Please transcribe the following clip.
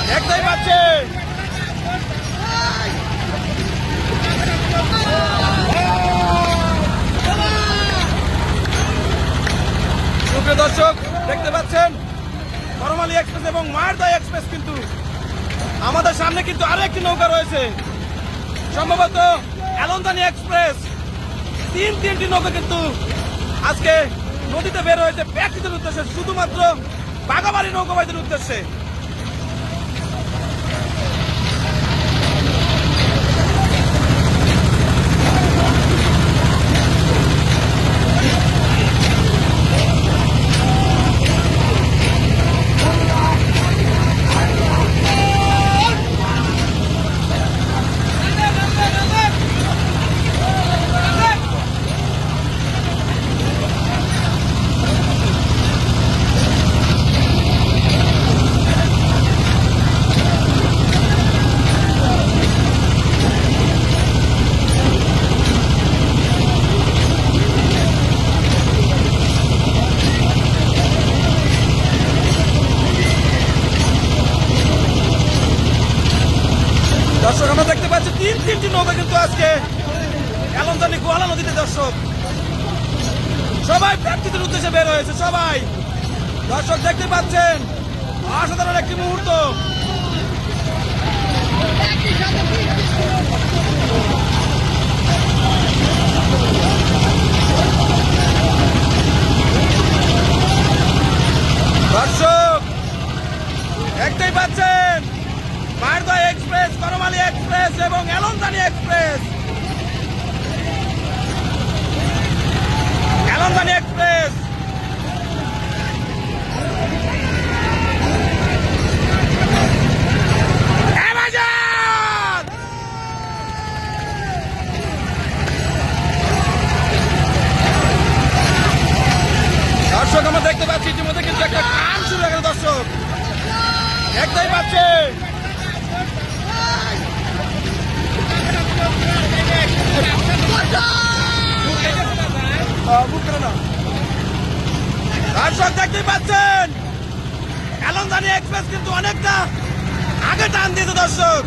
দেখতেই পাচ্ছেন সুপ্রিয় দর্শক, দেখতে পাচ্ছেন করমালী এক্সপ্রেস এবং মায়ারদহ এক্সপ্রেস কিন্তু আমাদের সামনে কিন্তু আরো একটি নৌকা রয়েছে, সম্ভবত এলনদানি এক্সপ্রেস। তিনটি নৌকা কিন্তু আজকে নদীতে বের হয়েছে প্র্যাকটিসের উদ্দেশ্যে, শুধুমাত্র বাগাবাড়ি নৌকাবাইদের উদ্দেশ্যে। দর্শক, আমরা দেখতে পাচ্ছি তিনটি নৌকা কিন্তু আজকে এলনদানি গোয়ালা নদীতে। দর্শক, সবাই প্র্যাকটিসের উদ্দেশ্যে বের হয়েছে, সবাই। দর্শক, দেখতে পাচ্ছেন অসাধারণ একটি মুহূর্ত। দর্শক, দেখতেই পাচ্ছেন মায়ারদহ এক্সপ্রেস, করমালী এক্সপ্রেস এবং এলনদানি এক্সপ্রেস। এলনদানি এক্সপ্রেস দর্শক, আমরা দেখতে পাচ্ছি ইতিমধ্যে কিন্তু একটা কাম শুরু হয়ে গেল। দর্শক, দেখতেই পাচ্ছেন দর্শক, দেখতেই পাচ্ছেন এলনদানি এক্সপ্রেস কিন্তু অনেকটা আগে টান দিয়েছে। দর্শক,